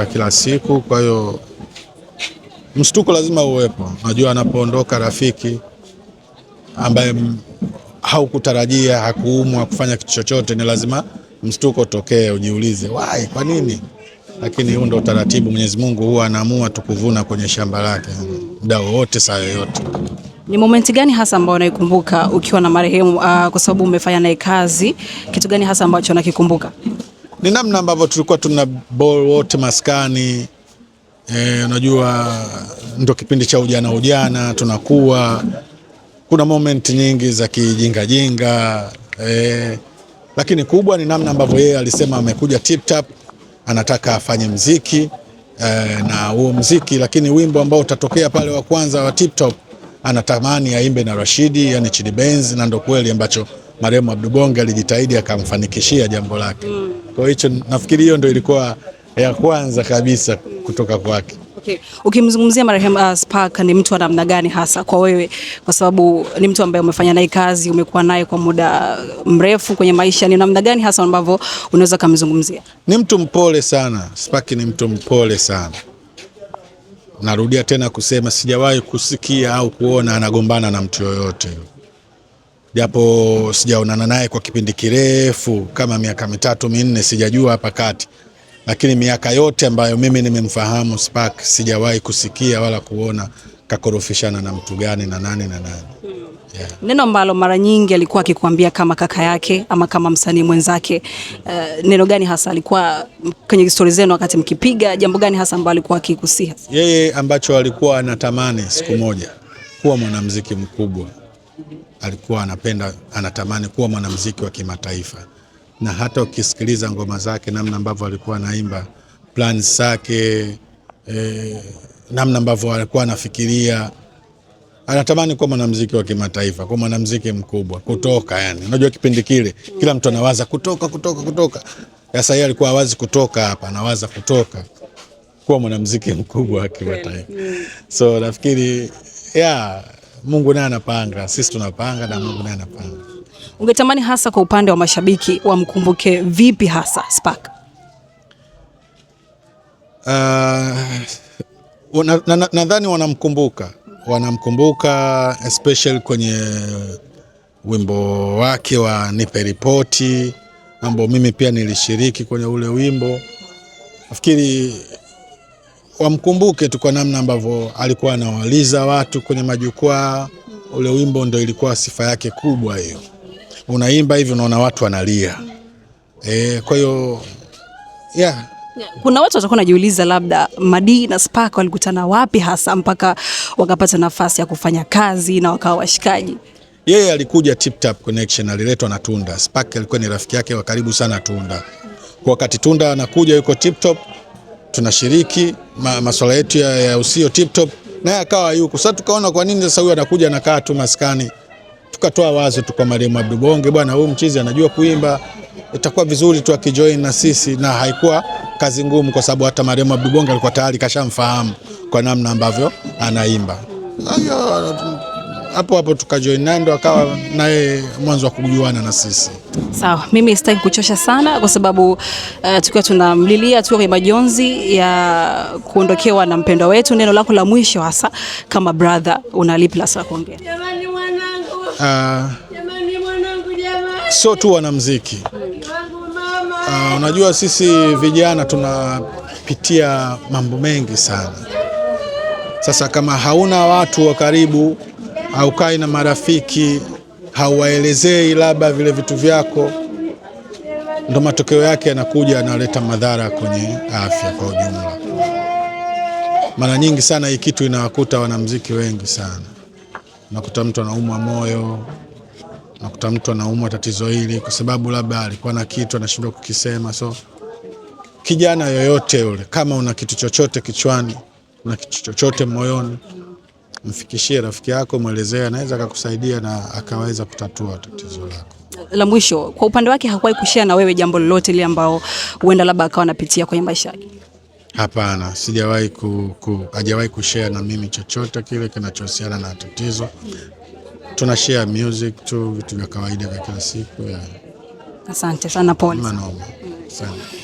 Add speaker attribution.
Speaker 1: ya kila siku, kwa hiyo mshtuko lazima uwepo. Unajua anapoondoka rafiki ambaye haukutarajia, hakuumwa kufanya kitu chochote, ni lazima mshtuko tokee, ujiulize why, kwa nini? Lakini huo ndio utaratibu. Mwenyezi Mungu huwa anaamua tukuvuna kwenye shamba lake muda wote, saa yoyote.
Speaker 2: Ni momenti gani hasa ambao unaikumbuka ukiwa na marehemu, kwa sababu umefanya naye kazi? Kitu gani hasa ambacho unakikumbuka?
Speaker 1: Ni namna ambavyo tulikuwa tuna ball wote maskani. Unajua ndio kipindi cha ujana tunakuwa, kuna moment nyingi za kijinga, lakini kubwa ni namna ambavyo yeye alisema amekuja Tip Top, anataka afanye mziki na huo mziki, lakini wimbo ambao utatokea pale wa kwanza wa Tip Top anatamani aimbe na Rashidi, yani Chidi Benz, na ndio kweli ambacho marehemu Abdul Bonge alijitahidi akamfanikishia jambo lake. Kwa hiyo nafikiri hiyo ndio ilikuwa ya kwanza kabisa kutoka kwake.
Speaker 2: Okay. Ukimzungumzia marehemu Spark, ni mtu wa namna gani hasa kwa wewe, kwa sababu ni mtu ambaye umefanya naye kazi, umekuwa naye kwa muda mrefu kwenye maisha, ni namna gani hasa ambavyo unaweza kumzungumzia?
Speaker 1: Ni mtu mpole sana. Spark ni mtu mpole sana. Narudia tena kusema sijawahi kusikia au kuona anagombana na mtu yoyote. Japo sijaonana naye kwa kipindi kirefu kama miaka 3-4, sijajua hapa kati. Lakini miaka yote ambayo mimi nimemfahamu Spark, sijawahi kusikia wala kuona kakorofishana na mtu gani na nani. Yeah.
Speaker 2: Neno ambalo mara nyingi alikuwa akikwambia kama kaka yake ama kama msanii mwenzake, neno gani hasa alikuwa kwenye story zenu wakati mkipiga? Jambo gani hasa ambalo alikuwa akikusia?
Speaker 1: Yeye ambacho alikuwa anatamani siku moja kuwa mwanamuziki mkubwa. Alikuwa anatamani kuwa mwanamuziki wa kimataifa. Na hata ukisikiliza ngoma zake, namna ambavyo alikuwa anaimba, plans zake, namna ambavyo alikuwa anafikiria, anatamani kuwa mwanamuziki wa kimataifa, kuwa mwanamuziki mkubwa, kutoka yani. Unajua kipindi kile kila mtu anawaza kutoka. Sasa yeye alikuwa hawazi kutoka hapa, anawaza kutoka kuwa mwanamuziki mkubwa wa kimataifa. So nafikiri Mungu naye anapanga, sisi tunapanga na Mungu naye anapanga.
Speaker 2: Ungetamani hasa kwa upande wa mashabiki wamkumbuke vipi hasa Spark?
Speaker 1: Nadhani wanamkumbuka especially kwenye wimbo wake wa Nipe Ripoti, ambao mimi pia nilishiriki kwenye ule wimbo. Nafikiri wamkumbuke tu kwa namna ambavyo alikuwa anawaliza watu kwenye majukwaa. Ule wimbo ndio ilikuwa sifa yake kubwa hiyo. Unaimba hivi unaona watu wanalia. Kwa hiyo
Speaker 2: kuna watu watakuwa wanajiuliza labda Madi na Spark walikutana wapi hasa mpaka wakapata nafasi ya kufanya kazi na wakawa washikaji?
Speaker 1: Yeye alikuja Tip Top Connection, aliletwa na Tunda. Spark alikuwa ni rafiki yake wa karibu sana Tunda. Kwa wakati Tunda anakuja yuko Tip Top, tunashiriki masuala yetu ya usio Tip Top, naye akawa yuko. Sasa tukaona kwa nini sasa huyu anakuja anakaa tu maskani. Tukatoa wazo tu kwa marehemu Abdul Bonge, bwana huyu mchizi anajua kuimba, itakuwa vizuri tu akijoin na sisi. Na haikuwa kazi ngumu kwa sababu hata marehemu Abdul Bonge alikuwa tayari kashamfahamu kwa namna ambavyo anaimba. Hapo tukajoin naye, ndo akawa naye mwanzo wa kujuana na sisi.
Speaker 2: Sawa, mimi sitaki kuchosha sana kwa sababu tukiwa tunamlilia, tukiwa kwenye majonzi ya kuondokewa na mpendwa wetu. Neno lako la mwisho hasa kama brother, unalipi la kuongea?
Speaker 3: Jamani mwanangu. Jamani mwanangu jamani.
Speaker 1: Sio tu wanamuziki. Unajua sisi vijana tunapitia mambo mengi sana. Sasa kama hauna watu wa karibu, haukai na marafiki, hauwaelezei labda vile vitu vyako, ndo matokeo yake yanakuja yanaleta madhara kwenye afya kwa ujumla. Mara nyingi sana hii kitu inawakuta wanamuziki wengi sana. Nakuta mtu anaumwa moyo, nakuta mtu anaumwa tatizo hili kwa sababu labda alikuwa na kitu anashindwa kukisema. So kijana yoyote yule, kama una kitu chochote kichwani, una kitu chochote moyoni, mfikishie rafiki yako, muelezea, anaweza akakusaidia na akaweza kutatua tatizo lako.
Speaker 2: La mwisho, kwa upande wake hakuwahi kushare na wewe jambo lolote lile ambao huenda labda akawa anapitia kwenye maisha yake?
Speaker 1: Hapana, sijawahi hajawahi kushare na mimi chochote kile kinachohusiana na tatizo. Tunashare music tu, vitu vya kawaida vya kila siku.
Speaker 2: Asante sana, pole.
Speaker 1: Asante.